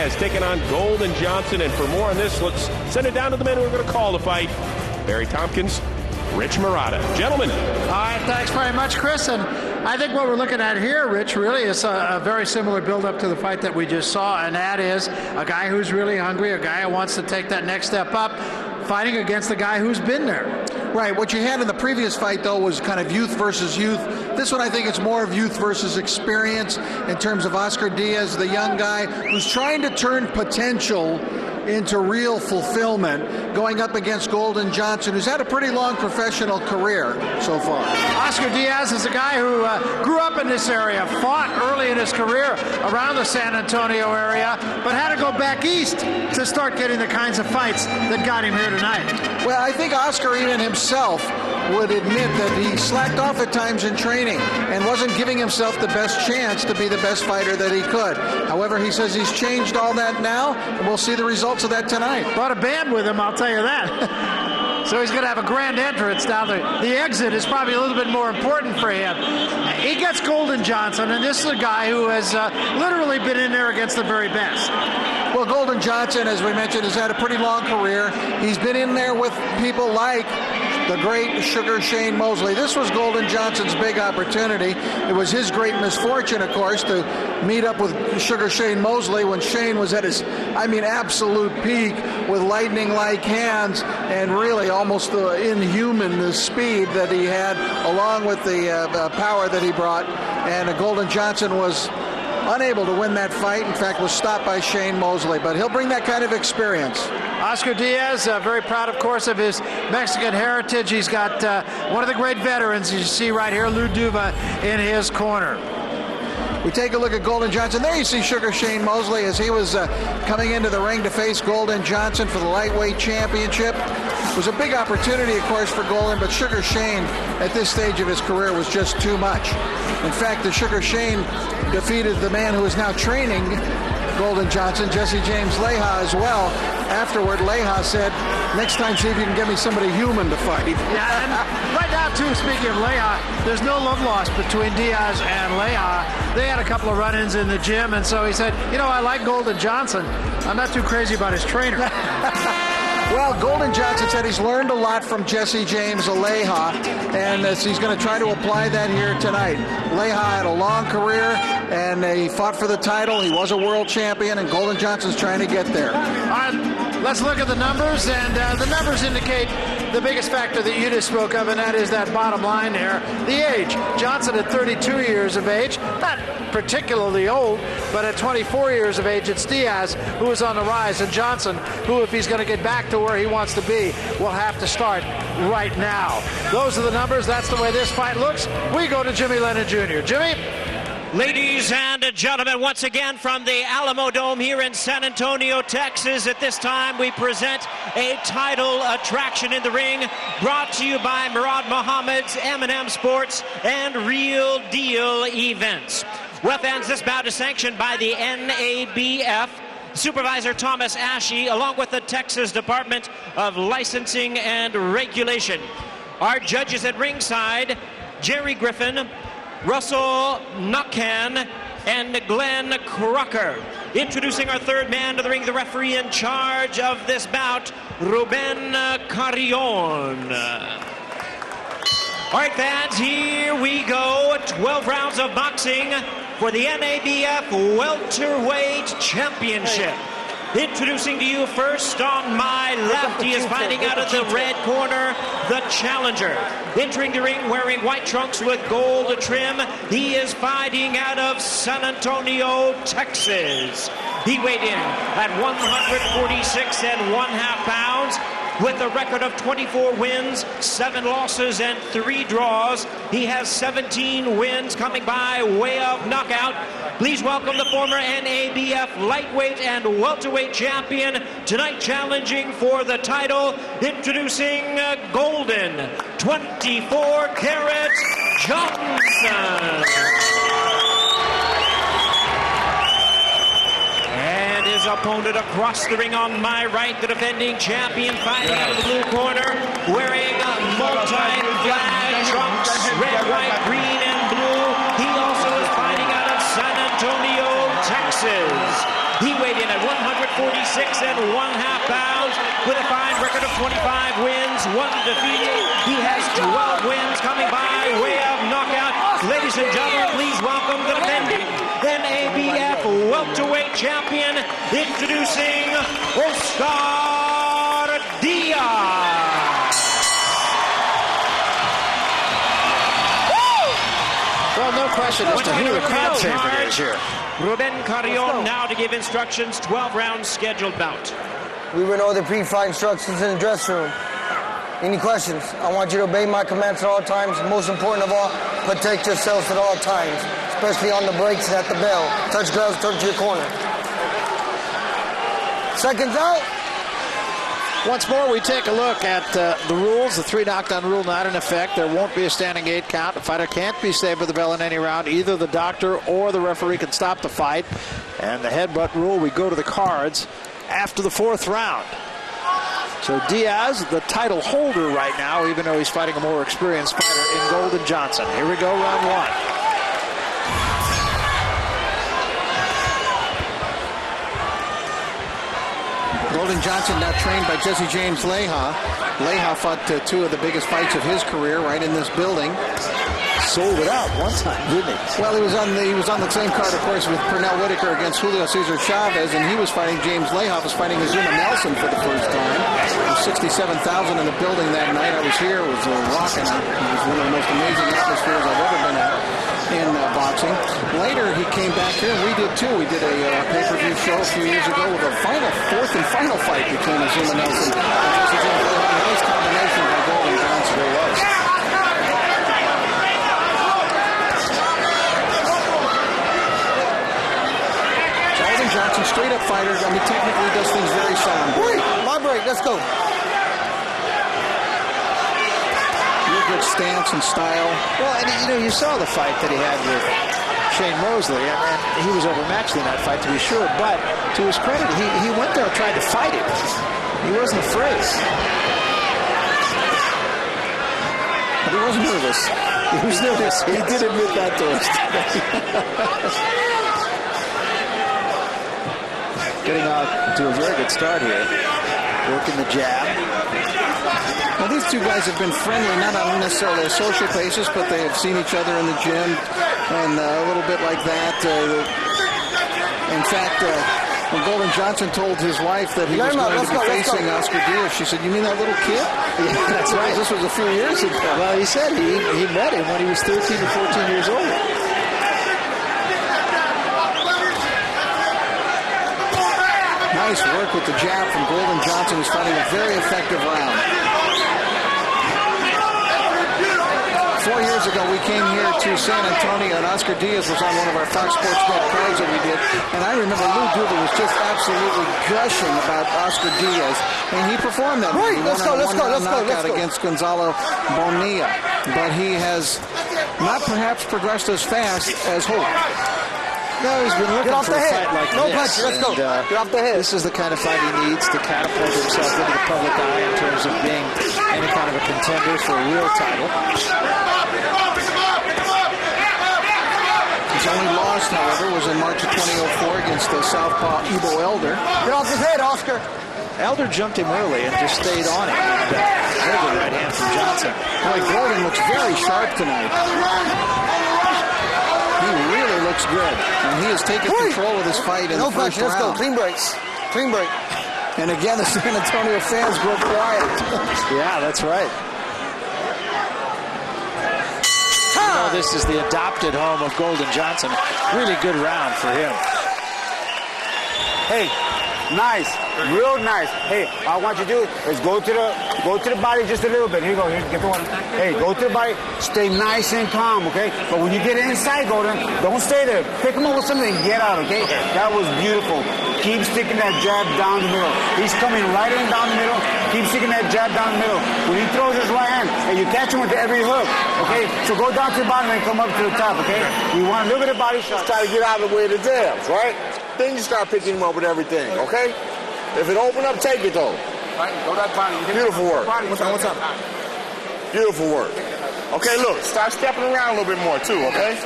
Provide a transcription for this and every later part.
Diaz taking on Golden Johnson. And for more on this, let's send it down to the men who are going to call the fight. Barry Tompkins, Rich Murata. Gentlemen. All right, thanks very much, Chris. And I think what we're looking at here, Rich, really is a very similar build-up to the fight that we just saw, and that is a guy who's really hungry, a guy who wants to take that next step up, fighting against a guy who's been there. Right. What you had in the previous fight, though, was kind of youth versus youth. This one, I think it's more of youth versus experience in terms of Oscar Diaz, the young guy who's trying to turn potential into real fulfillment, going up against Golden Johnson, who's had a pretty long professional career so far. Oscar Diaz is a guy who grew up in this area, fought early in his career around the San Antonio area, but had to go back east to start getting the kinds of fights that got him here tonight. Well, I think Oscar even himself would admit that he slacked off at times in training and wasn't giving himself the best chance to be the best fighter that he could. However, he says he's changed all that now, and we'll see the results of that tonight. Brought a band with him, I'll tell you that. So he's going to have a grand entrance down there. The exit is probably a little bit more important for him. He gets Golden Johnson, and this is a guy who has literally been in there against the very best. Well, Golden Johnson, as we mentioned, has had a pretty long career. He's been in there with people like the great Sugar Shane Mosley. This was Golden Johnson's big opportunity. It was his great misfortune, of course, to meet up with Sugar Shane Mosley when Shane was at his, absolute peak with lightning-like hands and really almost inhuman speed that he had, along with the power that he brought. And Golden Johnson was unable to win that fight. In fact, was stopped by Shane Mosley, but he'll bring that kind of experience. Oscar Diaz, very proud, of course, of his Mexican heritage. He's got one of the great veterans, as you see right here, Lou Duva, in his corner. We take a look at Golden Johnson. There you see Sugar Shane Mosley as he was coming into the ring to face Golden Johnson for the lightweight championship. It was a big opportunity, of course, for Golden, but Sugar Shane, at this stage of his career, was just too much. In fact, the Sugar Shane defeated the man who is now training Golden Johnson, Jesse James Leija, as well. Afterward, Leija said, next time, see if you can get me somebody human to fight. Yeah, and right now, too, speaking of Leija, there's no love lost between Diaz and Leija. They had a couple of run-ins in the gym, and so he said, I like Golden Johnson. I'm not too crazy about his trainer. Well, Golden Johnson said he's learned a lot from Jesse James Leija, and he's going to try to apply that here tonight. Leija had a long career, and he fought for the title. He was a world champion, and Golden Johnson's trying to get there. All right, let's look at the numbers, and the numbers indicate the biggest factor that you just spoke of, and that is that bottom line there, the age. Johnson at 32 years of age, not particularly old, but at 24 years of age, it's Diaz who is on the rise, and Johnson, who, if he's going to get back to where he wants to be, will have to start right now. Those are the numbers. That's the way this fight looks. We go to Jimmy Lennon Jr. Jimmy? Ladies and gentlemen, once again from the Astrodome here in San Antonio, Texas. At this time, we present a title attraction in the ring, brought to you by Murad Muhammad's M&M Sports and Real Deal Events. Well, fans, this bout is sanctioned by the NABF, Supervisor Thomas Ashey, along with the Texas Department of Licensing and Regulation. Our judges at ringside, Jerry Griffin, Russell Nuckan, and Glenn Crocker. Introducing our third man to the ring, the referee in charge of this bout, Ruben Carrion. All right, fans, here we go. 12 rounds of boxing for the NABF Welterweight Championship. Introducing to you first on my left, he is fighting out of the red corner, the challenger. Entering the ring wearing white trunks with gold trim, he is fighting out of San Antonio, Texas. He weighed in at 146 1/2 pounds. With a record of 24 wins, 7 losses, and 3 draws. He has 17 wins coming by way of knockout. Please welcome the former NABF lightweight and welterweight champion, tonight challenging for the title, introducing Golden 24-karat Johnson. And his opponent across the ring on my right, the defending champion, fighting out of the blue corner, wearing multi-flag trunks, red, white, green, and blue. He also is fighting out of San Antonio, Texas. He weighed in champion at 146.5 pounds with a fine record of 25 wins, 1 defeat. He has 12 wins coming by way of knockout. Ladies and gentlemen, please welcome the defending NABF welterweight champion, introducing Oscar Diaz. Well, no question as to who the crowd favorite is here. Ruben Carrion now to give instructions, 12-round scheduled bout. We went over the pre-fight instructions in the dressing room. Any questions? I want you to obey my commands at all times. Most important of all, protect yourselves at all times, especially on the breaks and at the bell. Touch gloves, turn to your corner. Seconds out. Once more, we take a look at the rules. The 3 knockdown rule not in effect. There won't be a standing 8 count. The fighter can't be saved with the bell in any round. Either the doctor or the referee can stop the fight. And the headbutt rule, we go to the cards after the 4th round. So Diaz, the title holder right now, even though he's fighting a more experienced fighter in Golden Johnson. Here we go, round 1. Golden Johnson now trained by Jesse James Leha. Leha fought 2 of the biggest fights of his career right in this building. Sold it out one time, didn't he? Well, he was on the same card, of course, with Pernell Whitaker against Julio Cesar Chavez, and he was fighting James Leha, was fighting Azuma Nelson for the first time. There was 67,000 in the building that night. I was here. It was rocking. It was one of the most amazing atmospheres I've ever been at in boxing. Later, he came back here, and we did too. We did a pay-per-view show a few years ago with a 4th and final fight between Azuma Nelson and Jesse James Leha. A nice combination by Golden Johnson. There was. Golden Johnson, straight-up fighter. I mean, technically does things very sound. Break. My break. Let's go. Good stance and style. Well, and you saw the fight that he had with Shane Mosley, and he was overmatched in that fight, to be sure. But to his credit, he went there and tried to fight him. He wasn't afraid. But he was nervous. He was nervous. He did admit that to us. Getting out to a very good start here. Working the jab. Well, these 2 guys have been friendly, not on necessarily a social basis, but they have seen each other in the gym and a little bit like that. In fact, when Golden Johnson told his wife that he was going to be facing Oscar Diaz, she said, "You mean that little kid?" Yeah, that's right. This was a few years ago. Well, he said he met him when he was 13 or 14 years old. Nice work with the jab from Golden Johnson, who's fighting a very effective round. 4 years ago, we came here to San Antonio, and Oscar Diaz was on one of our Fox Sports Bet cards that we did. And I remember Lou Duva was just absolutely gushing about Oscar Diaz, and he performed that. Right, let's go. Against Gonzalo Bonilla. But he has not perhaps progressed as fast as hoped. No, he's been looking for a fight like this. No pressure, let's go. Get off the head. This is the kind of fight he needs to catapult himself into the public eye in terms of being any kind of a contender for a real title. His only loss, however, was in March of 2004 against the southpaw Ivo Elder. Get off his head, Oscar. Elder jumped him early and just stayed on him. Very good right hand from Johnson. Boy, Gordon looks very sharp tonight. He really looks good, and he has taken control of this fight in the first round. Let's go. Clean breaks. Clean break. And again, the San Antonio fans grow quiet. Yeah, that's right. You know, this is the adopted home of Golden Johnson. Really good round for him. Hey, nice, real nice. Hey, all I want you to do is go to the body just a little bit. Here you go. Here, get the one. Hey, go to the body. Stay nice and calm, okay? But when you get inside, Golden, don't stay there. Pick him up with something and get out, okay? That was beautiful. Keep sticking that jab down the middle. He's coming right in down the middle. Keep sticking that jab down the middle. When he throws his right hand, and you catch him with every hook, okay? So go down to the bottom and come up to the top, okay? We want to look at the body shot. Try to get out of the way of the jabs, right? Then you start picking him up with everything, okay? If it open up, take it though. Right, go that body. Beautiful work. What's up? Beautiful work. Okay, look, start stepping around a little bit more too, okay?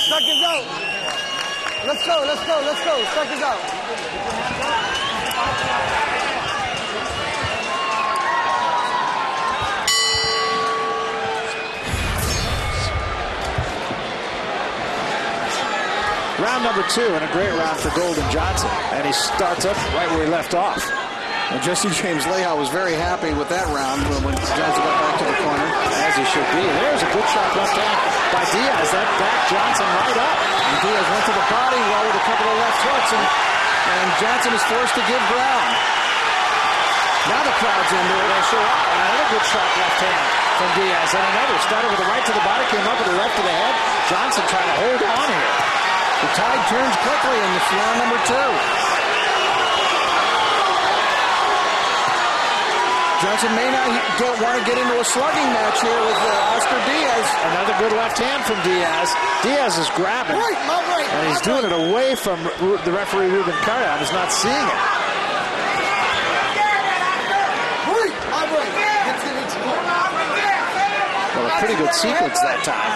Suck it out. Let's go, let's go, let's go. Seconds out. Round number 2, and a great round for Golden Johnson. And he starts up right where he left off. And Jesse James Lehow was very happy with that round when Johnson got back to the corner. As he should be. There's a good shot left hand by Diaz. That backed Johnson right up. And Diaz went to the body well with a couple of left hooks, and Johnson is forced to give ground. Now the crowd's into it. They show up. Another good shot left hand from Diaz. And another. Started with the right to the body, came up with the left to the head. Johnson trying to hold on here. The tide turns quickly in this round number 2. Johnson may not want to get into a slugging match here with Oscar Diaz. Another good left hand from Diaz. Diaz is grabbing. And he's doing it away from the referee, Ruben Carrion. He's not seeing it. Well, a pretty good sequence that time.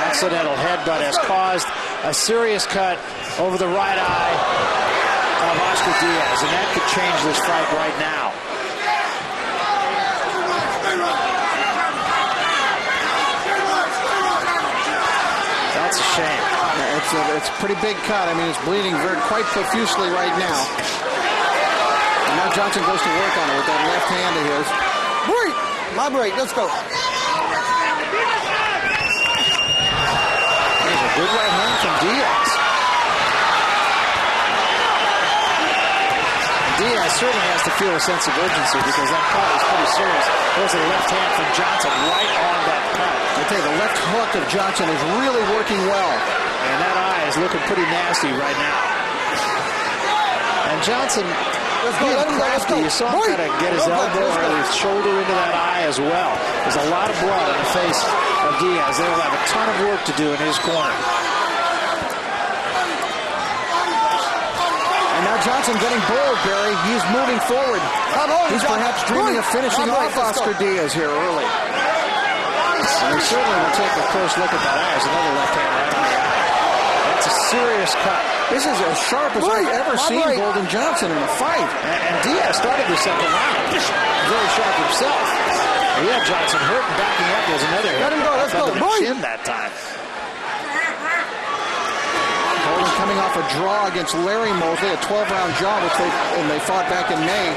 Accidental headbutt has caused a serious cut over the right eye of Oscar Diaz, and that could change this fight right now. That's a shame. Yeah, it's a pretty big cut. I mean, it's bleeding quite profusely right now. And now Johnson goes to work on it with that left hand of his. Break! My break. Let's go. There's a good right hand from Diaz. Diaz certainly has to feel a sense of urgency because that cut is pretty serious. There's a left hand from Johnson right on that cut. I tell you, the left hook of Johnson is really working well. And that eye is looking pretty nasty right now. And Johnson, being crafty, you saw him kind of get his elbow or his shoulder into that eye as well. There's a lot of blood on the face of Diaz. They will have a ton of work to do in his corner. And now Johnson getting bold, Barry. He's moving forward. He's perhaps dreaming of finishing off Oscar Diaz here early. And we certainly will take a close look at that eye. There's another left hand right on the eye. That's a serious cut. This is as sharp as I've ever seen Golden Johnson in a fight. And Diaz started the second round very sharp himself. He had Johnson hurt and backing up. There's another hit. Let him go. Let's go. Chin that time. Golden coming off a draw against Larry Mosley, a 12-round draw, which they fought back in May.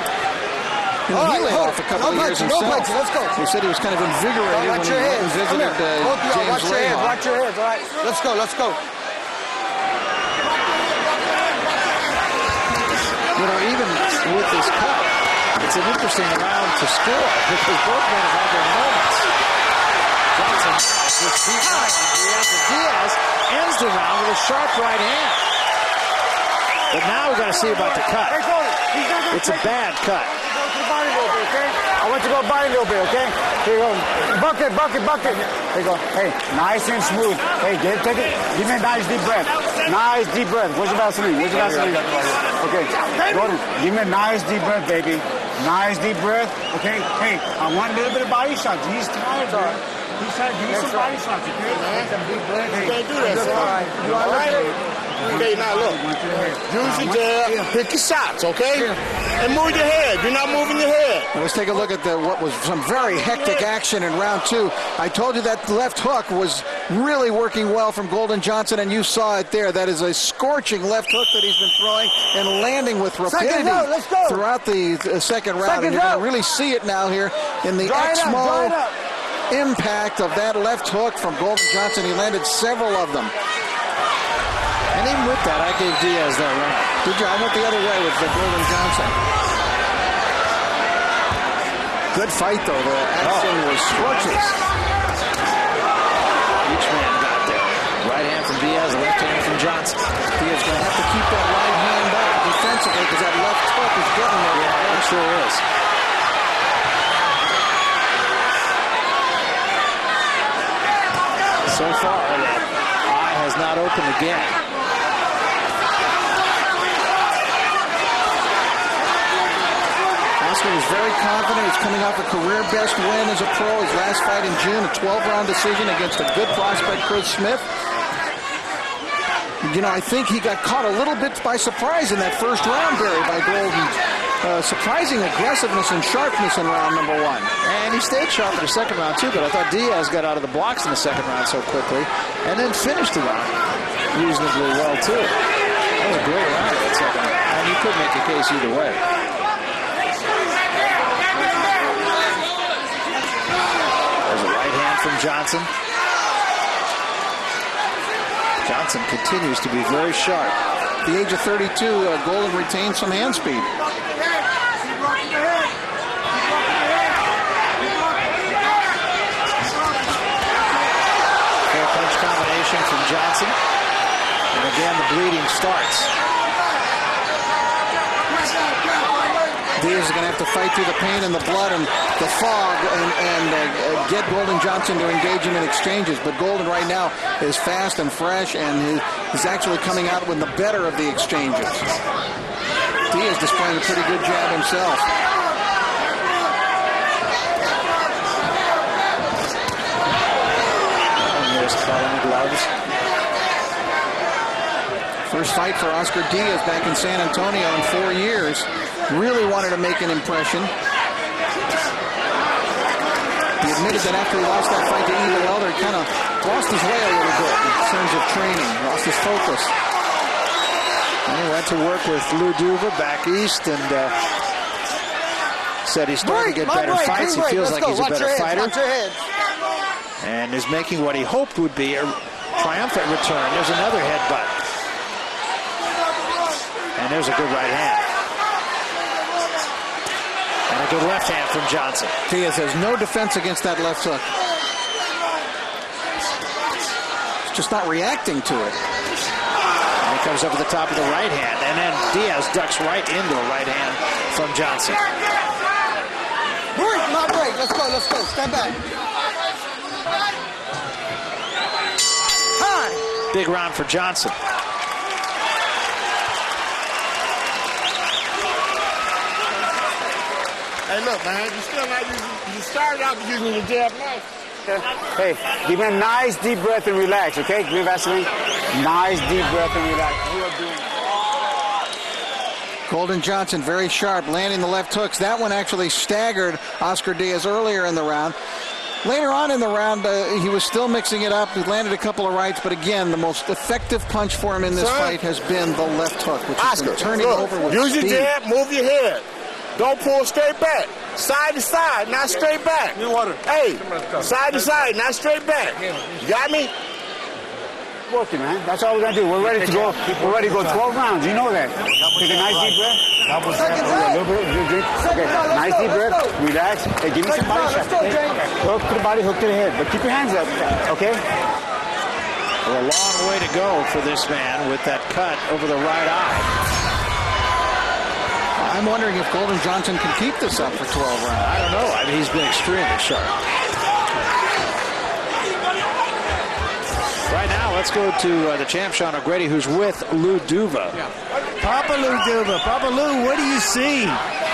He laid off a couple of years himself. Let's go. He said he was kind of invigorated when he visited James Lehow. Watch your hands. All right. Let's go. Let's go. You know, even with this cut, it's an interesting round to score because both men have had their moments. Johnson just beat Diaz ends the round with a sharp right hand. But now we've got to see about the cut. It's a bad cut. I want you to go body a little bit, okay? Here you go. Bucket. There you go. Hey, nice and smooth. Hey, take it. Give me a nice deep breath. Nice deep breath. Where's your Vaseline? Okay. Gordon, give me a nice deep breath, baby. Nice deep breath. Okay. Hey, I want a little bit of body shots. He's tired, bro. He's tired. Give me some body shots, okay? Take some deep breath. You can't do that, son. You all right? Okay, now look. Use your jab. Pick your shots, okay? And move your head. You're not moving your head. Well, let's take a look at what was some very hectic action in round 2. I told you that left hook was really working well from Golden Johnson, and you saw it there. That is a scorching left hook that he's been throwing and landing with rapidity throughout the second round. And you're going to really see it now here in the Exmo impact of that left hook from Golden Johnson. He landed several of them. And even with that, I gave Diaz that round. Did you? I went the other way with Golden Johnson. Good fight, though. The action was scorches. Each man got there. Right hand from Diaz, left hand from Johnson. Diaz going to have to keep that right hand up defensively because that left hook is getting there. Yeah, it sure is. So far, that eye has not opened again. Oscar was very confident. He's coming off a career best win as a pro. His last fight in June, a 12-round decision against a good prospect, Chris Smith. You know, I think he got caught a little bit by surprise in that first round, Barry, by Golden. Surprising aggressiveness and sharpness in round number 1. And he stayed sharp in the second round, too, but I thought Diaz got out of the blocks in the second round so quickly and then finished the round reasonably well, too. That was a great round in that second round. And you could make a case either way. There's a right hand from Johnson. Johnson continues to be very sharp. At the age of 32, Golden retained some hand speed. Fair punch combination from Johnson. And again, the bleeding starts. Diaz is going to have to fight through the pain and the blood and the fog and get Golden Johnson to engage him in exchanges. But Golden right now is fast and fresh and is actually coming out with the better of the exchanges. Diaz displaying a pretty good jab himself. And there's calling gloves. First fight for Oscar Diaz back in San Antonio in 4 years. Really wanted to make an impression. He admitted that after he lost that fight to Evil Elder, he kind of lost his way a little bit in terms of training, lost his focus. And he went to work with Lou Duva back east and said he's starting to get better fights. He feels like he's a better fighter. And is making what he hoped would be a triumphant return. There's another headbutt. And there's a good right hand. And a good left hand from Johnson. Diaz has no defense against that left hook. He's just not reacting to it. And he comes up at the top of the right hand. And then Diaz ducks right into a right hand from Johnson. Break, my break. Let's go, let's go. Stand back. Hi. Big round for Johnson. Hey, look, man, you still not using, you started out using your jab knife. Hey, give me a nice deep breath and relax, okay? Give me Vaseline. Nice deep breath and relax. You are doing Golden Johnson very sharp, landing the left hooks. That one actually staggered Oscar Diaz earlier in the round. Later on in the round, he was still mixing it up. He landed a couple of rights, but again, the most effective punch for him in this fight has been the left hook, which has been turning over with use speed. your jab, move your head. Don't pull straight back. Side to side, not straight back. Hey, side to side, not straight back. You got me? working, man. That's all we're going to do. We're ready to go. We're ready to go 12 rounds. You know that. Take a nice deep breath. A little bit. Drink. Okay. Nice deep breath. Relax. Hey, give me some body shots. Hook to the body, hook to the head. But keep your hands up. Okay? Well, a long way to go for this man with that cut over the right eye. I'm wondering if Golden Johnson can keep this up for 12 rounds. I don't know. I mean, he's been extremely sharp. Right now, let's go to the champ, Sean O'Grady, who's with Lou Duva. Yeah. Papa Lou Duva. Papa Lou, what do you see?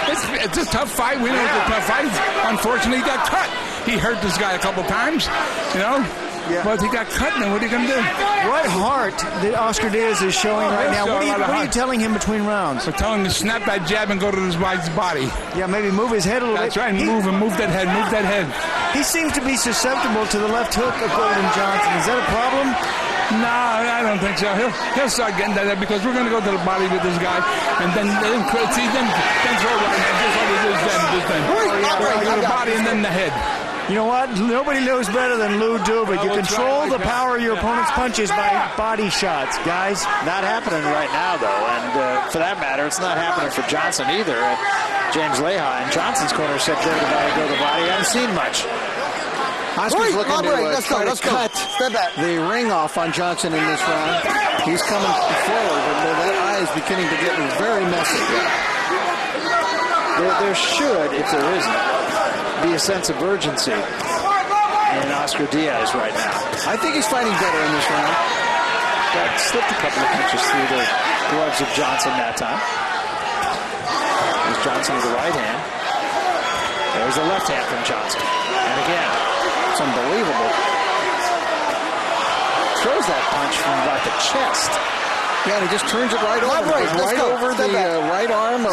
It's a tough fight. We know it's a tough fight. Unfortunately, he got cut. He hurt this guy a couple times, you know. Yeah. But he got cut, and what are you going to do? What heart that Oscar Diaz is showing right now? What are you telling him between rounds? We're telling him to snap that jab and go to his body. Yeah, maybe move his head a little bit. That's right. Move that head. Move that head. He seems to be susceptible to the left hook of Golden Johnson. Is that a problem? No, I don't think so. He'll start getting that because we're going to go to the body with this guy, and then throw right hand just like he did then. We're going to go to the body and then the head. You know what? Nobody knows better than Lou Duva. You control the power of your opponent's punches by body shots, guys. Not happening right now, though. And for that matter, it's not happening for Johnson either. James Lehi in Johnson's corner said go to the body. I haven't seen much. Oscar's looking to try to cut the ring off on Johnson in this round. He's coming forward, but that eye is beginning to get very messy. There should, if there isn't, be a sense of urgency in Oscar Diaz right now. I think he's fighting better in this round. Got slipped a couple of punches through the gloves of Johnson that time. There's Johnson with the right hand. There's the left hand from Johnson. And again, it's unbelievable. Throws that punch from about the chest. Yeah, and he just turns it right over. Right, It goes right over the right arm of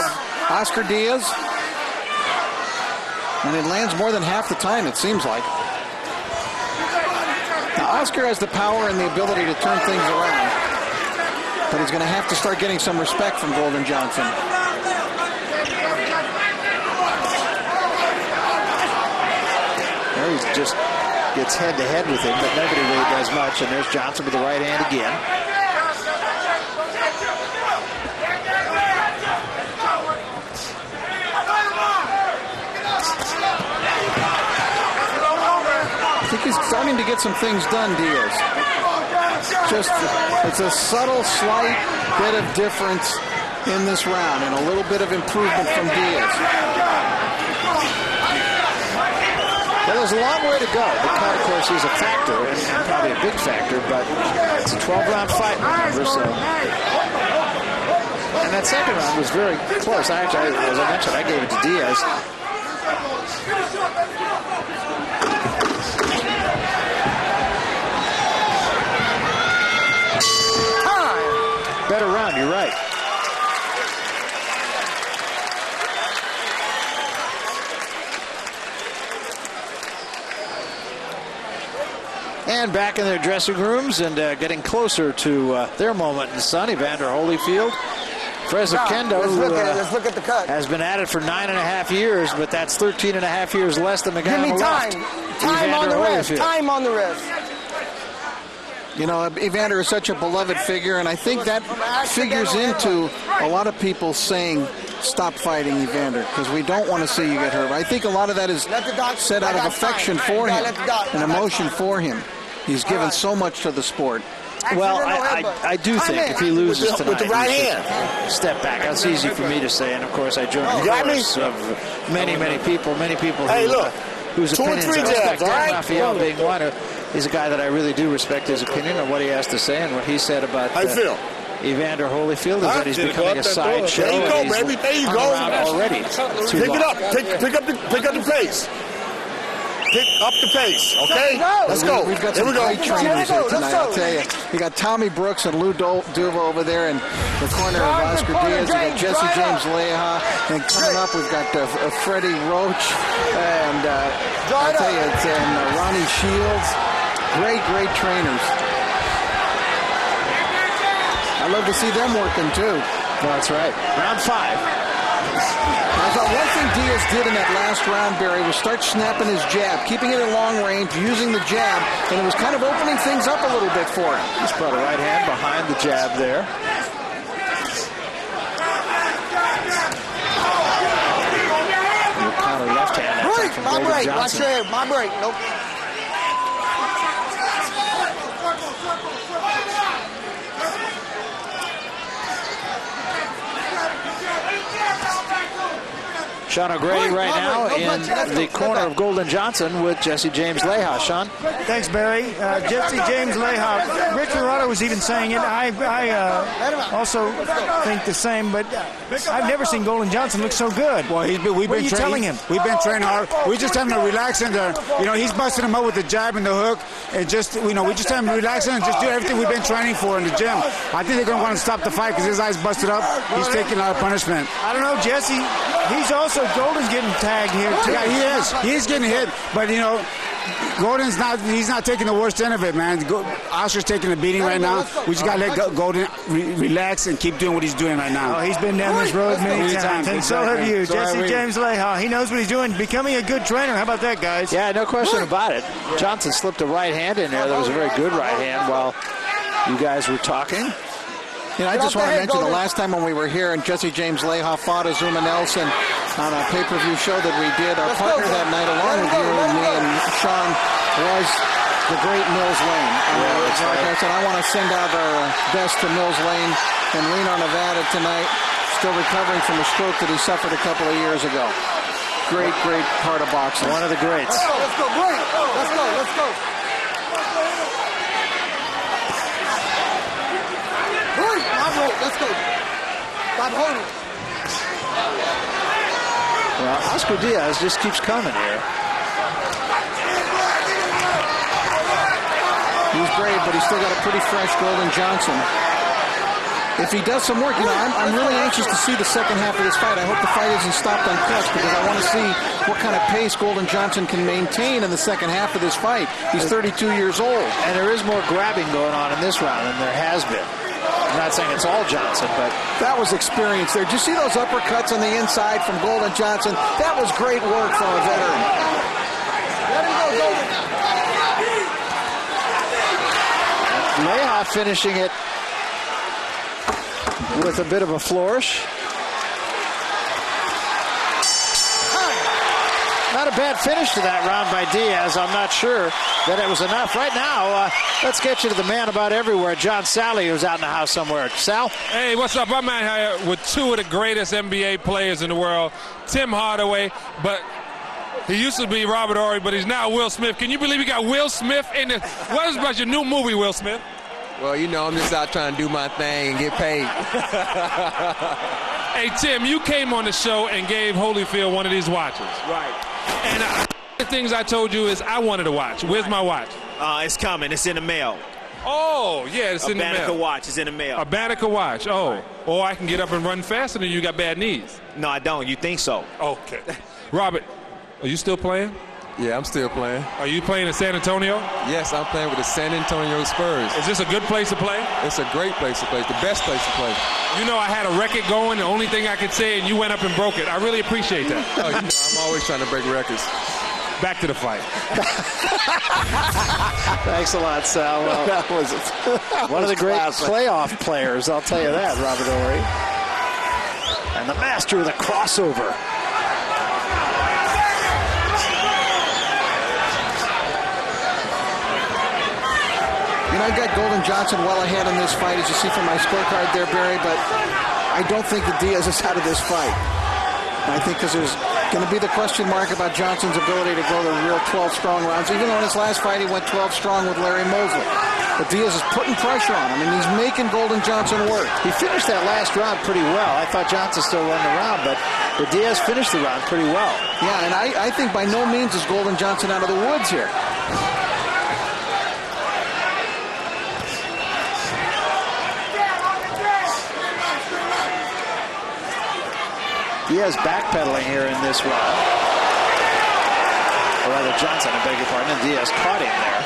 Oscar Diaz. And it lands more than half the time, it seems like. Now, Oscar has the power and the ability to turn things around. But he's going to have to start getting some respect from Golden Johnson. There he just gets head-to-head with him, but nobody really does much. And there's Johnson with the right hand again. I think he's starting to get some things done, Diaz. It's a subtle, slight bit of difference in this round and a little bit of improvement from Diaz. Well, there's a long way to go. The cut, of course, is a factor, and probably a big factor, but it's a 12-round fight, remember, so. And that second round was very close. Actually, as I mentioned, I gave it to Diaz. Better round, you're right. And back in their dressing rooms and getting closer to their moment in the sun, Evander Holyfield. Fresno Kendo, let's look at the cut. Has been at it for 9.5 years, but that's 13.5 years less than the guy Give me on the time. left. Time on the wrist. Holyfield. Time on the wrist. You know, Evander is such a beloved figure, and I think that figures into a lot of people saying, stop fighting Evander, because we don't want to see you get hurt. I think a lot of that is said out of affection for him and emotion for him. He's given so much to the sport. Well, I do think if he loses tonight, with the right he hand, should step back. That's easy for me to say, and of course I join the chorus of many people Hey, look. whose 2 or opinions 3 I respect. jabs, all right? Raphael being one, he's a guy that I really do respect his opinion and what he has to say and what he said about How you feel? Evander Holyfield is that he's becoming a sideshow. There you go, baby. There you go. Already. Pick it up. Pick up the pace. Pick up the pace, okay? Let's go. We've got some great trainers here tonight, I'll tell you. We got Tommy Brooks and Lou Duva over there in the corner of Oscar Diaz. We got Jesse James Leha. And coming up, we've got Freddie Roach. And I'll tell you, it's Ronnie Shields. Great trainers. I love to see them working, too. That's right. Round 5. I thought one thing Diaz did in that last round, Barry, was start snapping his jab, keeping it at long range, using the jab, and it was kind of opening things up a little bit for him. He's brought a right hand behind the jab there. Counter left hand. Break, my break. Watch your head. My break. Nope. Sean O'Grady right now in the corner of Golden Johnson with Jesse James Leha. Sean? Thanks, Barry. Jesse James Leha. Rich Murata was even saying it. I also think the same, but I've never seen Golden Johnson look so good. Well, we've been telling him? We've been training hard. We just tell him to relax and he's busting him up with the jab and the hook, and just we just tell him to relax and just do everything we've been training for in the gym. I think they're going to want to stop the fight because his eyes busted up. He's taking a lot of punishment. I don't know, Jesse. He's also Golden's getting tagged here too. Yeah, he is. He is getting hit, but Golden's he's not taking the worst end of it, man. Oscar's taking a beating right now. We just got to let Golden relax and keep doing what he's doing right now. Oh, he's been down this road many times, and so have you. Jesse James Leha, he knows what he's doing, becoming a good trainer. How about that, guys? Yeah, no question about it. Johnson slipped a right hand in there. That was a very good right hand while you guys were talking. I just want to mention the last time when we were here and Jesse James Leha fought Azuma Nelson on a pay-per-view show that we did. Our partner that night, along with you and me and Sean, was the great Mills Lane. I want to send out our best to Mills Lane in Reno, Nevada tonight, still recovering from a stroke that he suffered a couple of years ago. Great part of boxing. One of the greats. Let's go, break. Let's go. Let's go. Stop holding. Well, Oscar Diaz just keeps coming here. He's brave, but he's still got a pretty fresh Golden Johnson. if he does some work, I'm really anxious to see the second half of this fight. I hope the fight isn't stopped on cuts because I want to see what kind of pace Golden Johnson can maintain in the second half of this fight. He's 32 years old. And there is more grabbing going on in this round than there has been. I'm not saying it's all Johnson, but that was experience there. Did you see those uppercuts on the inside from Golden Johnson? That was great work from a veteran. Let him go, Golden. Leha finishing it with a bit of a flourish. Not a bad finish to that round by Diaz. I'm not sure that it was enough. Right now, let's get you to the man about everywhere, John Sally, who's out in the house somewhere. Sal? Hey, what's up? I'm out here with two of the greatest NBA players in the world, Tim Hardaway, but he used to be Robert Horry, but he's now Will Smith. Can you believe you got Will Smith in the... What is about your new movie, Will Smith? Well, I'm just out trying to do my thing and get paid. Hey, Tim, you came on the show and gave Holyfield one of these watches. Right. And the things I told you is I wanted a watch. Where's my watch? It's coming. It's in the mail. Oh, yeah, it's in the mail. A Banneker watch is in the mail. A Banneker watch. Oh. Right. Or I can get up and run faster than you got bad knees. No, I don't. You think so. Okay. Robert, are you still playing? Yeah, I'm still playing. Are you playing in San Antonio? Yes, I'm playing with the San Antonio Spurs. Is this a good place to play? It's a great place to play. It's the best place to play. I had a record going. The only thing I could say, and you went up and broke it. I really appreciate that. I'm always trying to break records. Back to the fight. Thanks a lot, Sal. Well, that was one of the great playoff players, I'll tell you that, Robert Horry. And the master of the crossover. I've got Golden Johnson well ahead in this fight, as you see from my scorecard there, Barry, but I don't think that Diaz is out of this fight. I think because there's going to be the question mark about Johnson's ability to go the real 12 strong rounds, even though in his last fight he went 12 strong with Larry Mosley. But Diaz is putting pressure on him, and he's making Golden Johnson work. He finished that last round pretty well. I thought Johnson still won the round, but Diaz finished the round pretty well. Yeah, and I think by no means is Golden Johnson out of the woods here. Diaz backpedaling here in this round. Or rather, Johnson, I beg your pardon, and Diaz caught him there.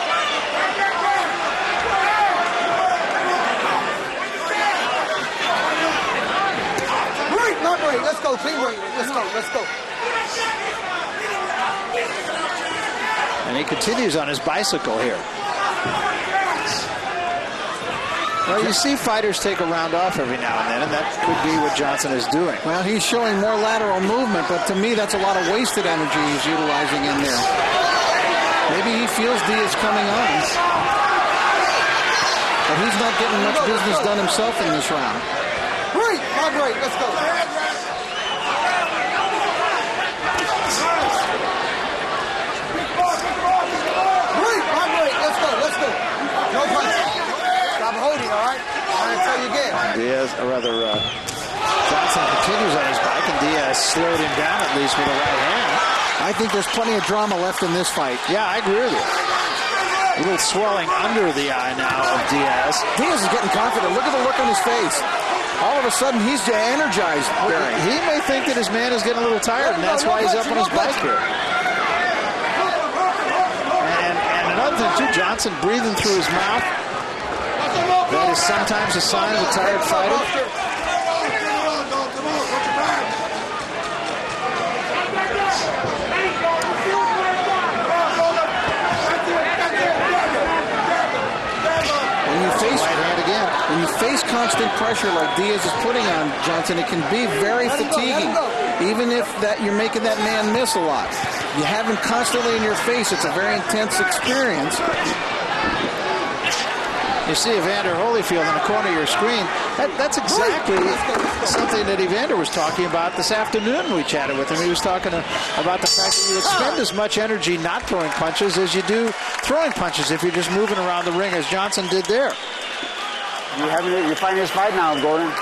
Break, not break. Let's go, clean break. Let's go. And he continues on his bicycle here. Well, you see fighters take a round off every now and then, and that could be what Johnson is doing. Well, he's showing more lateral movement, but to me, that's a lot of wasted energy he's utilizing in there. Maybe he feels Diaz coming on. But he's not getting much business done himself in this round. Break, not break. Let's go. Break, not break. Let's go. No punch. I'm holding, all right? I'm going to tell you again. Johnson continues on his bike, and Diaz slowed him down at least with a right hand. I think there's plenty of drama left in this fight. Yeah, I agree with you. A little swelling under the eye now of Diaz. Diaz is getting confident. Look at the look on his face. All of a sudden, he's energized, Barry. He may think that his man is getting a little tired, and that's why he's up on his bike here. And another thing, too, Johnson breathing through his mouth. That is sometimes a sign of a tired fighter. When you face constant pressure like Diaz is putting on Johnson, it can be very fatiguing. Even if you're making that man miss a lot. You have him constantly in your face. It's a very intense experience. You see Evander Holyfield in the corner of your screen. That's exactly something that Evander was talking about this afternoon when we chatted with him. He was talking about the fact that you expend as much energy not throwing punches as you do throwing punches if you're just moving around the ring as Johnson did there. You're fighting this fight now, Gordon.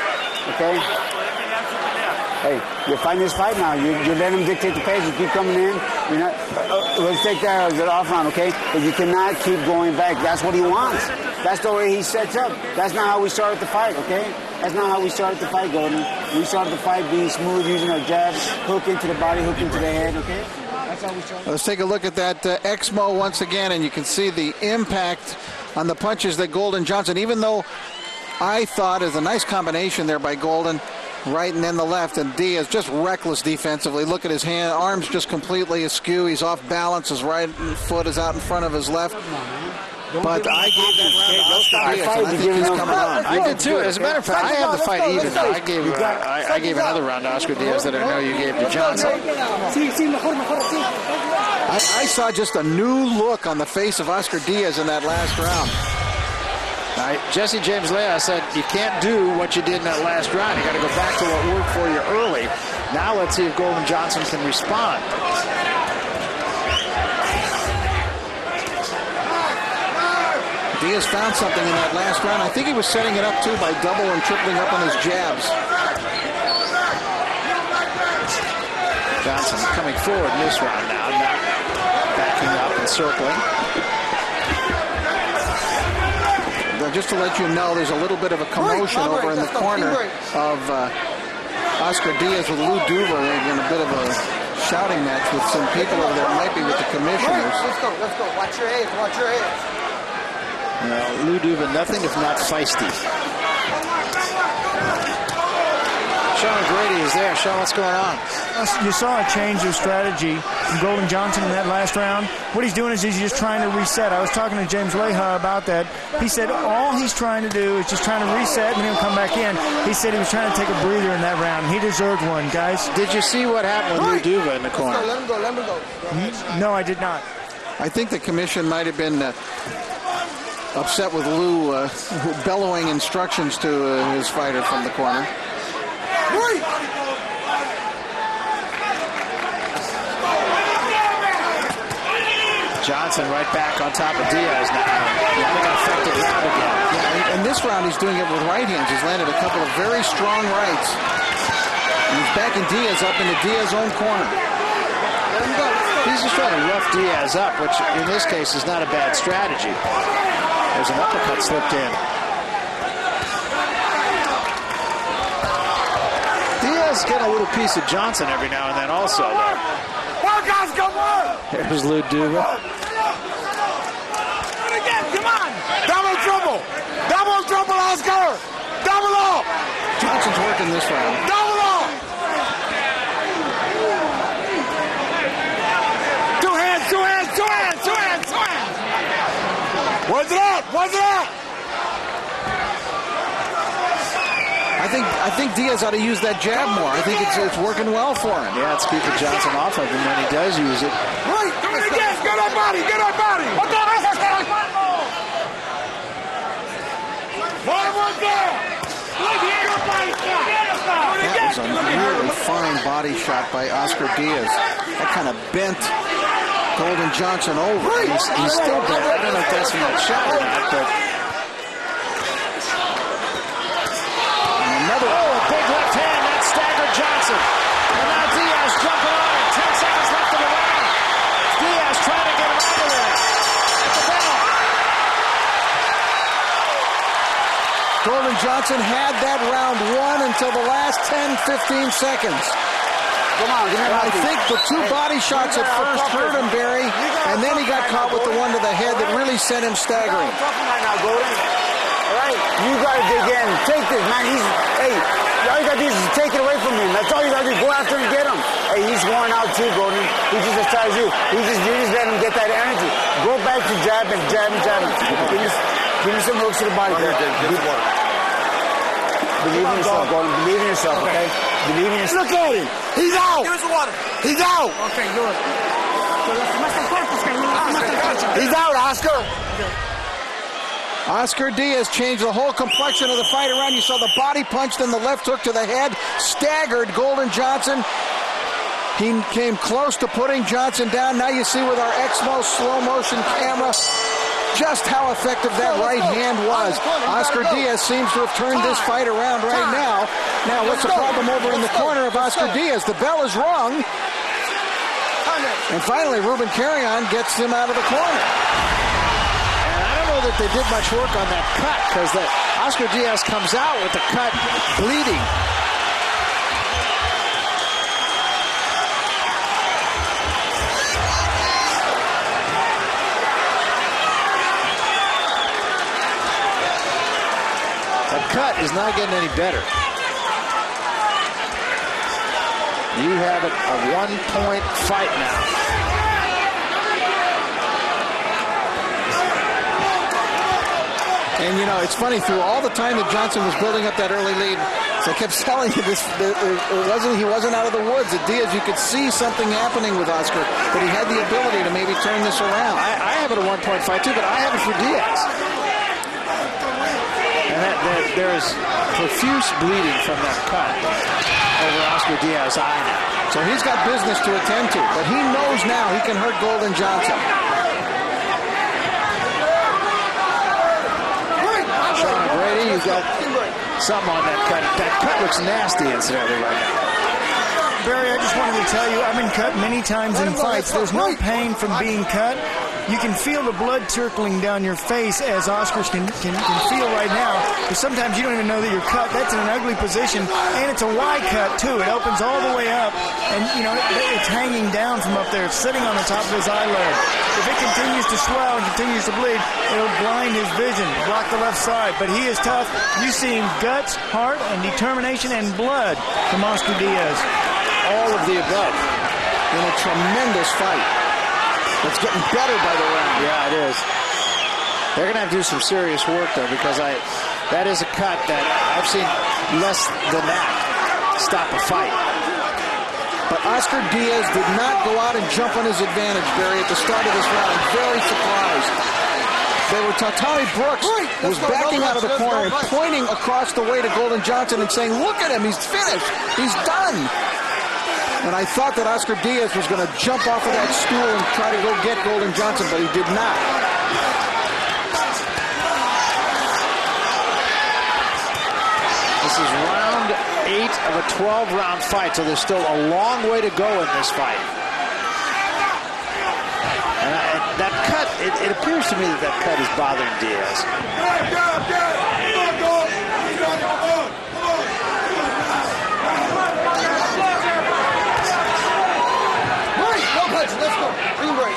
Okay? Hey, you're fighting this fight now. You let him dictate the pace. You keep coming in. You're not. Let's take that as an off round, okay? But you cannot keep going back. That's what he wants. That's the way he sets up. That's not how we started the fight, okay? That's not how we started the fight, Golden. We started the fight being smooth, using our jabs, hook into the body, hook into the head, okay? That's how we started. Let's take a look at that Exmo once again, and you can see the impact on the punches that Golden Johnson, even though I thought it was a nice combination there by Golden, right and then the left, and Diaz just reckless defensively. Look at his hand, arms just completely askew. He's off balance. His right foot is out in front of his left. But I gave that round to Oscar Diaz, and I think he's coming on. I did too. As a matter of fact, I have the fight even. I gave another round to Oscar Diaz that I know you gave to Johnson. I saw just a new look on the face of Oscar Diaz in that last round. Jesse James Leah said you can't do what you did in that last round. You got to go back to what worked for you early. Now let's see if Golden Johnson can respond. Diaz found something in that last round. I think he was setting it up too by double and tripling up on his jabs. Johnson coming forward in this round now, not backing up and circling. Just to let you know, there's a little bit of a commotion over in the corner of Oscar Diaz with Lou Duva. They're in a bit of a shouting match with some people over there. It might be with the commissioners. Let's go. Watch your head. Watch your head. Lou Duva, nothing if not feisty. Sean Grady is there. Sean, what's going on? You saw a change of strategy from Golden Johnson in that last round. What he's doing is he's just trying to reset. I was talking to James Leha about that. He said all he's trying to do is just trying to reset and then he'll come back in. He said he was trying to take a breather in that round. He deserved one, guys. Did you see what happened with Lou Duva in the corner? Let him go. No, I did not. I think the commission might have been upset with Lou bellowing instructions to his fighter from the corner. Johnson right back on top of Diaz now. Having an effective round again. Yeah, in this round he's doing it with right hands. He's landed a couple of very strong rights. And he's backing Diaz up into Diaz's own corner. He's just trying to rough Diaz up, which in this case is not a bad strategy. There's an uppercut slipped in. Diaz getting a little piece of Johnson every now and then also. Work, Oscar, work! There's Lou Duva. Come on! Double trouble, Oscar! Double up! Johnson's working this round. Double up! Two hands! What's it up? I think Diaz ought to use that jab more. I think it's working well for him. Yeah, it's keeping Johnson off of him when he does use it. Right! Do it again! Get our body! What the hell is that? One there! That was a really fine body shot by Oscar Diaz. That kind of bent Golden Johnson over. He's still bent. I don't know if that's from that shot or not, but... a big left hand. That staggered Johnson. And now Diaz jumping on it. 10 seconds left in the round. Diaz trying to get him out of there. At the bell. Golden Johnson had that round won until the last 10-15 seconds. Come on, give me I think the two body shots at first hurt him, Barry, and then he got caught with the one to the head that really sent him staggering. Right now, Golden. All right, you got to dig in. Take this, man. All you got to do is take it away from him. That's all you got to do. Go after him and get him. Hey, he's worn out too, Golden. He's just as tired as you. You just let him get that energy. Go back to jab and jab and jab. Give me some hooks to the body. Believe in yourself, Golden. Believe in yourself, okay? Believe in yourself. Look at him. He's out. Give us the water. He's out. Okay, good. He's out, Oscar. Oscar Diaz changed the whole complexion of the fight around. You saw the body punch, then the left hook to the head, staggered Golden Johnson. He came close to putting Johnson down. Now you see with our Exmo slow motion camera just how effective that right hand was. Oscar Diaz seems to have turned this fight around right now. Now what's the problem over in the corner of Oscar Diaz? The bell is rung. And finally, Ruben Carrion gets him out of the corner. And I don't know that they did much work on that cut, because that Oscar Diaz comes out with the cut bleeding. That cut is not getting any better. You have it a 1-point fight now. And you know, it's funny, through all the time that Johnson was building up that early lead, so I kept telling you this, he wasn't out of the woods. At Diaz, you could see something happening with Oscar, that he had the ability to maybe turn this around. I have it a 1-point fight too, but I have it for Diaz. And there is profuse bleeding from that cut over Oscar Diaz's eye now. So he's got business to attend to, but he knows now he can hurt Golden Johnson. Sean Brady, you've got something on that cut. That cut looks nasty incidentally right now. Barry, I just wanted to tell you, I've been cut many times in fights. There's no pain from being cut. You can feel the blood trickling down your face, as Oscar can feel right now. But sometimes you don't even know that you're cut. That's in an ugly position, and it's a Y cut too. It opens all the way up, and you know it's hanging down from up there. It's sitting on the top of his eyelid. If it continues to swell and continues to bleed, it'll blind his vision, block the left side. But he is tough. You see him guts, heart, and determination and blood from Oscar Diaz. All of the above in a tremendous fight. It's getting better by the round. Yeah, it is. They're going to have to do some serious work, though, because that is a cut that I've seen less than that stop a fight. But Oscar Diaz did not go out and jump on his advantage, Barry, at the start of this round. I'm very surprised. Tommy Brooks was backing out of the corner and pointing across the way to Golden Johnson and saying, look at him, he's finished, he's done. And I thought that Oscar Diaz was going to jump off of that stool and try to go get Golden Johnson, but he did not. This is round 8 of a 12-round fight, so there's still a long way to go in this fight. And that cut, it appears to me that cut is bothering Diaz. Let's go. Green break.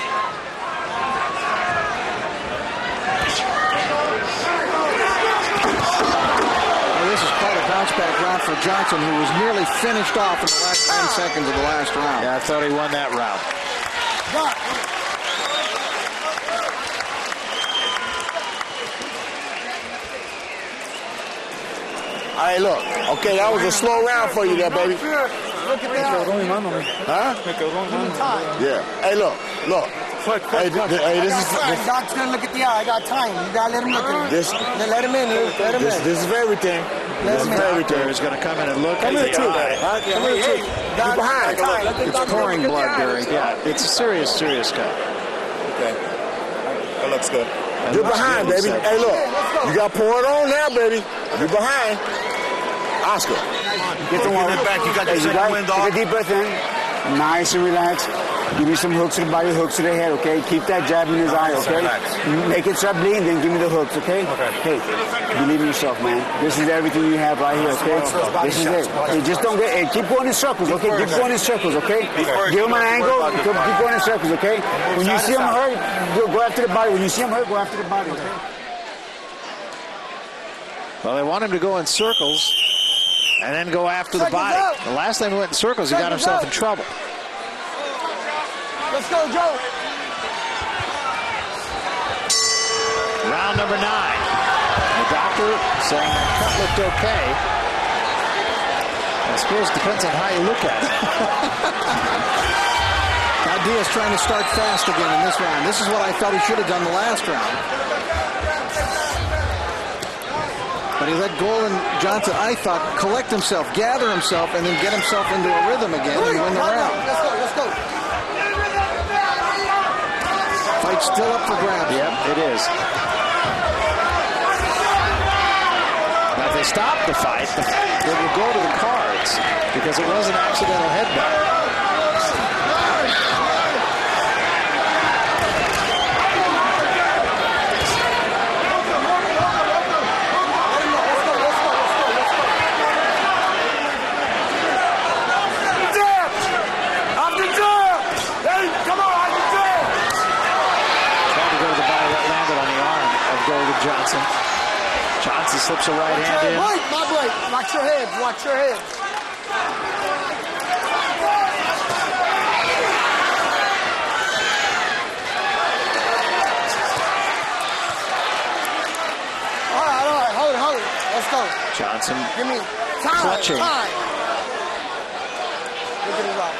Well, this is quite a bounce-back round for Johnson, who was nearly finished off in the last 10 seconds of the last round. Yeah, I thought he won that round. All right, look. Okay, that was a slow round for you there, baby. Look at that. Huh? Yeah. Hey, look. Hey, this is... Doc's gonna look at the eye. I got time. You gotta let him look at it. Let him in, Luke. Let him in. This is everything. This is everything. He's going to come in and look at the eye. Come here, too. You're behind. It's pouring blood, Barry. Yeah, it's a serious cut. Okay. That looks good. You're behind, baby. Hey, look. You got to pour it on now, baby. You're behind. Oscar. Get the one back. You got your second win, dog. Take a deep breath in. Nice and relaxed. Give me some hooks to the body, hooks to the head, okay? Keep that jab in his eye, okay? Make it start bleeding, then give me the hooks, okay? Hey, believe in yourself, man. This is everything you have right here, okay? This is it. Hey, just don't get... Hey, keep going in circles, okay? Keep going in circles, okay? Give him an angle. Keep going in circles, okay? When you see him hurt, go after the body. When you see him hurt, go after the body, okay? Well, they want him to go in circles and then go after the body. The last time he went in circles, he got himself in trouble. Let's go, Joe. Round number 9. The doctor saying that cut looked okay. I suppose it depends on how you look at it. Now Diaz trying to start fast again in this round. This is what I felt he should have done the last round. But he let Golden Johnson, I thought, collect himself, gather himself, and then get himself into a rhythm again and win the round. Let's go. Fight's still up for grabs. Yep, it is. Now, if they stop the fight, they will go to the cards because it was an accidental headbutt. Johnson slips a right hand in. Wait, my blade. Watch your head. Watch your head. All right. Hold it. Let's go. Johnson Give me time. clutching. Time. Look at his eye.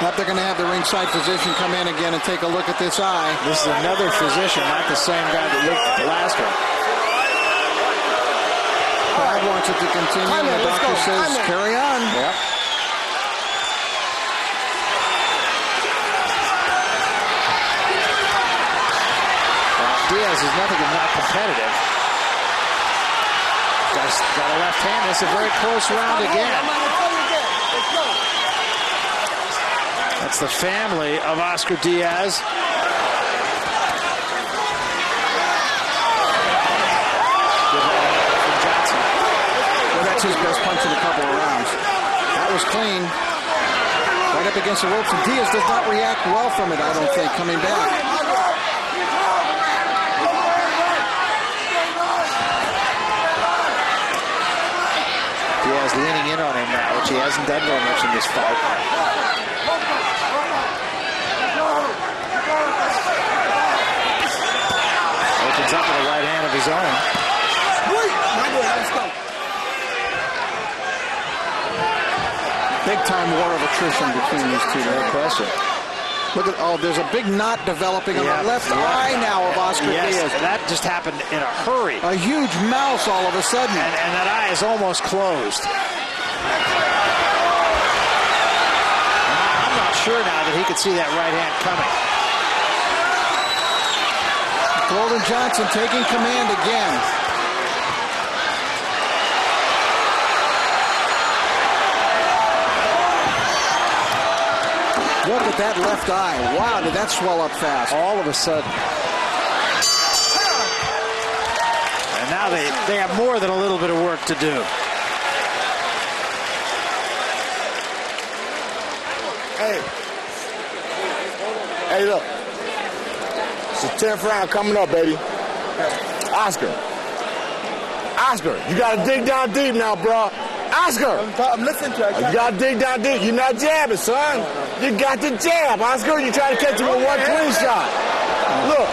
Now they're going to have the ringside physician come in again and take a look at this eye. This is another physician, not the same guy that looked at the last one. Brad wants it to continue. Time The in, let's doctor go. says, Time in. carry on. Yep. Diaz is nothing if not competitive. Guy's got a left hand. It's a very close round again. Let's go. That's the family of Oscar Diaz. Good right hand from Johnson. Well, that's his best punch in a couple of rounds. That was clean. Right up against the ropes, and Diaz does not react well from it, I don't think, coming back. Diaz leaning in on him now, which he hasn't done very much in this fight. Opens up with a right hand of his own. Let's go. Big time war of attrition between these two. No question. Look at, there's a big knot developing on the left eye now of Oscar Yes, Diaz. and that just happened in a hurry. A huge mouse all of a sudden. And that eye is almost closed. I'm not sure now that he could see that right hand coming. Golden Johnson taking command again. Look at that left eye. Wow, did that swell up fast? All of a sudden. And now they have more than a little bit of work to do. Hey, look. It's the 10th round coming up, baby. Oscar, you got to dig down deep now, bro. Oscar! I'm listening to it. You got to dig down deep. You're not jabbing, son. You got to jab. Oscar, you try to catch him with one clean shot. Look,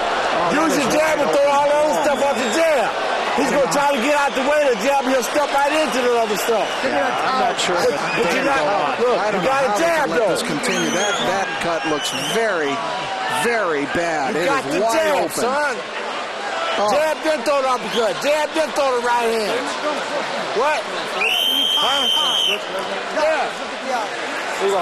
use your jab and throw all the other stuff off the jab. He's going to try to get out the way of the jab and he'll step right into the other stuff. I'm not sure. But you got, look, you got to jab, though. Let this continue. That cut looks very, very bad. You It got is to wide jab, open. son. Jab, then throw the uppercut. Jab, then throw the right hand. What? Huh? Yeah. Here you go.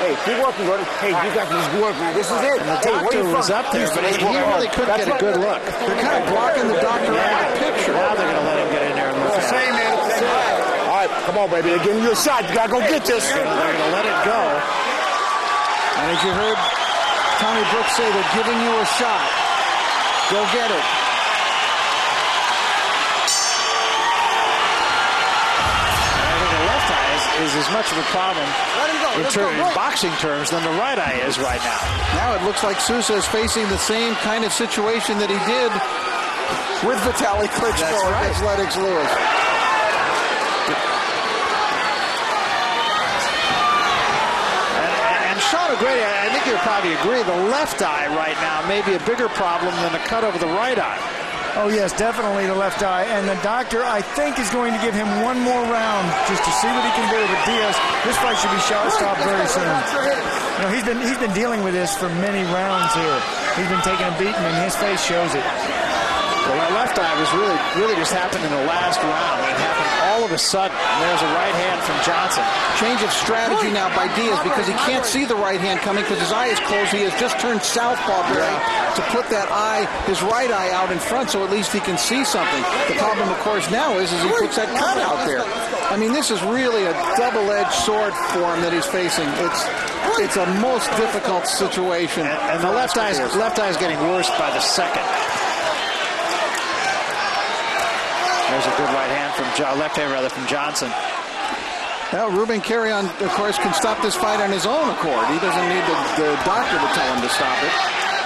Hey, keep working, Gordon. Hey, you got this work, man. This is it. And the doctor was up there, but he really couldn't get a good look. They're kind of blocking the doctor out of the picture. Now they're going to let him get in there and look at it. All right, come on, baby. They're giving you a shot. You got to go get this. They're going to let it go. And as you heard Tommy Brooks say, they're giving you a shot. Go get it. Is as much of a problem in boxing terms than the right eye is right now. Now it looks like Sousa is facing the same kind of situation that he did with Vitaly Klitschko against Lennox Lewis. And Sean O'Grady, I think you'll probably agree, the left eye right now may be a bigger problem than the cut over the right eye. Oh, yes, definitely the left eye. And the doctor, I think, is going to give him one more round just to see what he can do. But Diaz, this fight should be stopped very soon. You know, he's been dealing with this for many rounds here. He's been taking a beating, and his face shows it. Well, that left eye was really just happened in the last round. It happened all of a sudden. There's a right hand from Johnson. Change of strategy now by Diaz because he can't see the right hand coming because his eye is closed. He has just turned southpaw, Barry, to put that eye, his right eye, out in front so at least he can see something. The problem, of course, now is he puts that cut out there. I mean, this is really a double-edged sword for him that he's facing. It's a most difficult situation. And the left eye is getting worse by the second. There's a good right hand from left hand from Johnson. Well, Ruben Carrion, of course, can stop this fight on his own accord. He doesn't need the doctor to tell him to stop it.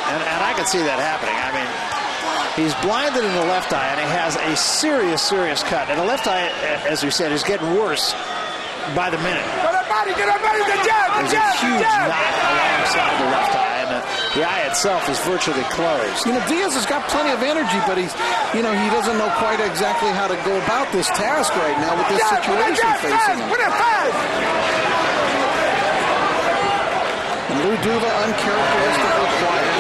And I can see that happening. I mean, He's blinded in the left eye, and he has a serious, serious cut. And the left eye, as we said, is getting worse by the minute. There's a huge knot alongside the left eye, and the eye itself is virtually closed. You know, Diaz has got plenty of energy, but he doesn't know quite exactly how to go about this task right now with this situation facing him. And Lou Duva uncharacteristically quiet.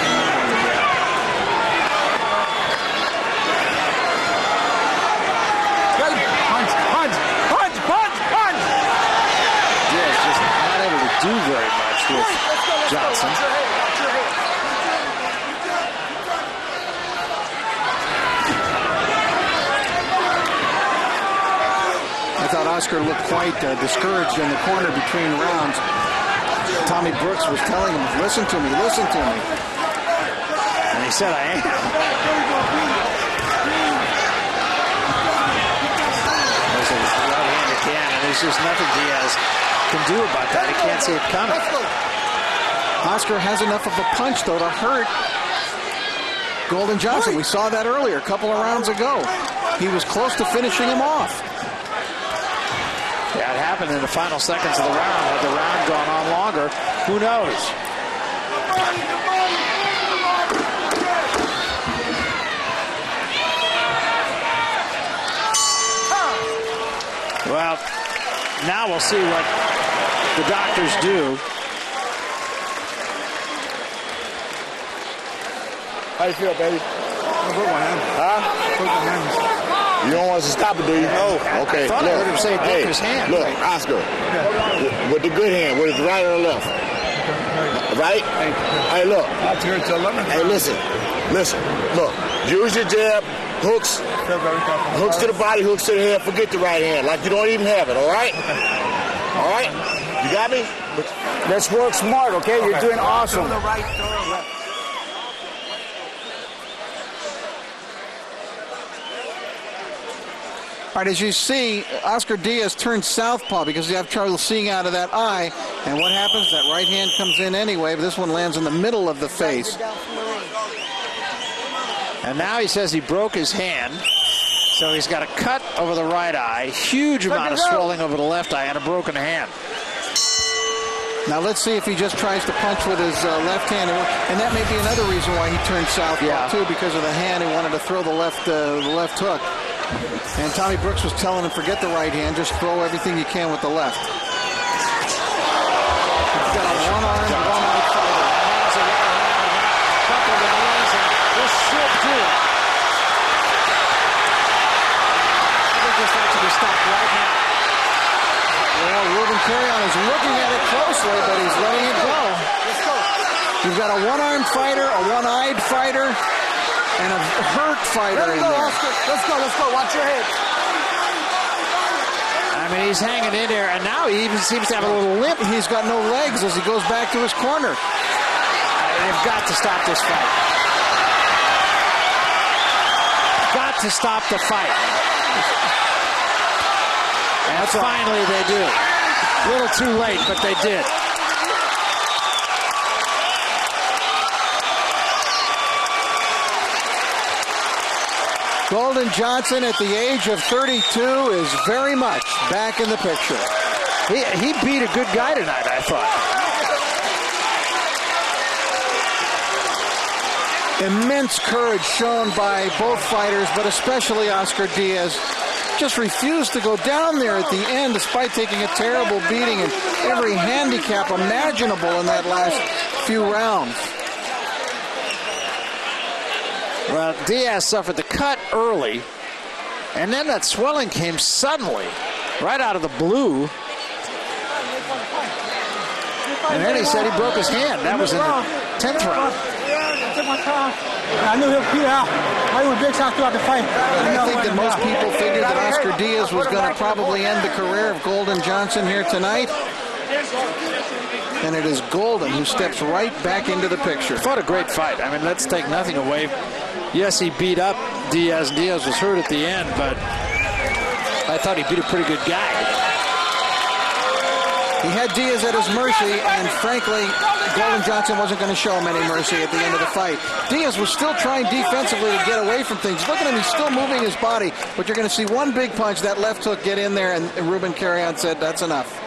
Diaz just not able to do very much with Johnson. I thought Oscar looked quite discouraged in the corner between rounds. Tommy Brooks was telling him, listen to me, listen to me. And he said, I am. There's a right hand again, and there's just nothing Diaz can do about that. He can't see it coming. Oscar has enough of a punch, though, to hurt Golden Johnson. We saw that earlier, a couple of rounds ago. He was close to finishing him off. Yeah, it happened in the final seconds of the round. Had the round gone on longer, who knows? Well, now we'll see what the doctors do. How you feel, baby? I broke my hand. Huh? Broke my hand. You don't want us to stop it, do you? No. Okay. I thought I heard him say broke his hand. Look, Oscar, with the good hand, with the right or the left? Right? Hey, look. Hey, listen. Look. Use your jab, hooks to the body, hooks to the head. Forget the right hand, like you don't even have it. All right? All right? You got me? Let's work smart, okay? You're doing awesome. All right, as you see, Oscar Diaz turned southpaw because you have trouble seeing out of that eye. And what happens? That right hand comes in anyway, but this one lands in the middle of the face. And now he says he broke his hand. So he's got a cut over the right eye, huge amount of swelling over the left eye, and a broken hand. Now let's see if he just tries to punch with his left hand. And that may be another reason why he turned southpaw, too, because of the hand. He wanted to throw the left hook. And Tommy Brooks was telling him, forget the right hand, just throw everything you can with the left. He's got a one-arm, one-eye fighter. Hands a right hand, couple of knees, and this should do it. I think this has to be stopped right now. Well, Ruben Carrion is looking at it closely, but he's letting it go. Let's go. You've got a one-armed fighter, a one-eyed fighter, and a hurt fighter in there. Let's go. Watch your head. I mean, he's hanging in there, and now he even seems to have a little limp. He's got no legs as he goes back to his corner. They've got to stop this fight. Got to stop the fight. And finally they do. A little too late, but they did. Golden Johnson, at the age of 32, is very much back in the picture. He beat a good guy tonight, I thought. Immense courage shown by both fighters, but especially Oscar Diaz. Just refused to go down there at the end despite taking a terrible beating and every handicap imaginable in that last few rounds. Well, Diaz suffered the cut early, and then that swelling came suddenly, right out of the blue. And then he said he broke his hand. That was in the 10th round. I knew he'll beat out. I went big shots throughout the fight. I think that most people figured that Oscar Diaz was going to probably end the career of Golden Johnson here tonight. And it is Golden who steps right back into the picture. Fought a great fight. I mean, let's take nothing away. Yes, he beat up Diaz. Diaz was hurt at the end, but I thought he beat a pretty good guy. He had Diaz at his mercy, and frankly, Golden Johnson wasn't going to show him any mercy at the end of the fight. Diaz was still trying defensively to get away from things. Look at him, he's still moving his body, but you're going to see one big punch, that left hook, get in there, and Ruben Carrion said, that's enough.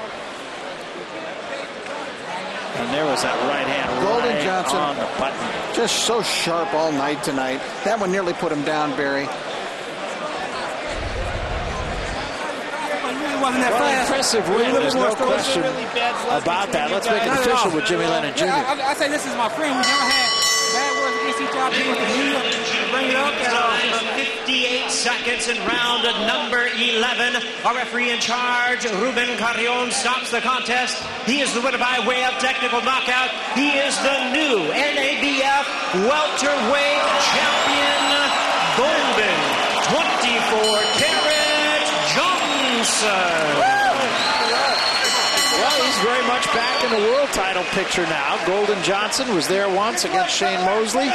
And there was that right hand Golden right Johnson, on the button. Just so sharp all night tonight. That one nearly put him down, Barry. Wasn't that fast. Impressive win. There's no question about that. Let's make it official with Jimmy Lennon Jr. I say this is my friend. We never had bad words against each other. Bring it up. 58 seconds in round number 11. Our referee in charge, Ruben Carrion, stops the contest. He is the winner by way of technical knockout. He is the new NABF welterweight champion, Golden 24-karat Johnson. Well, he's very much back in the world title picture now. Golden Johnson was there once against Shane Mosley.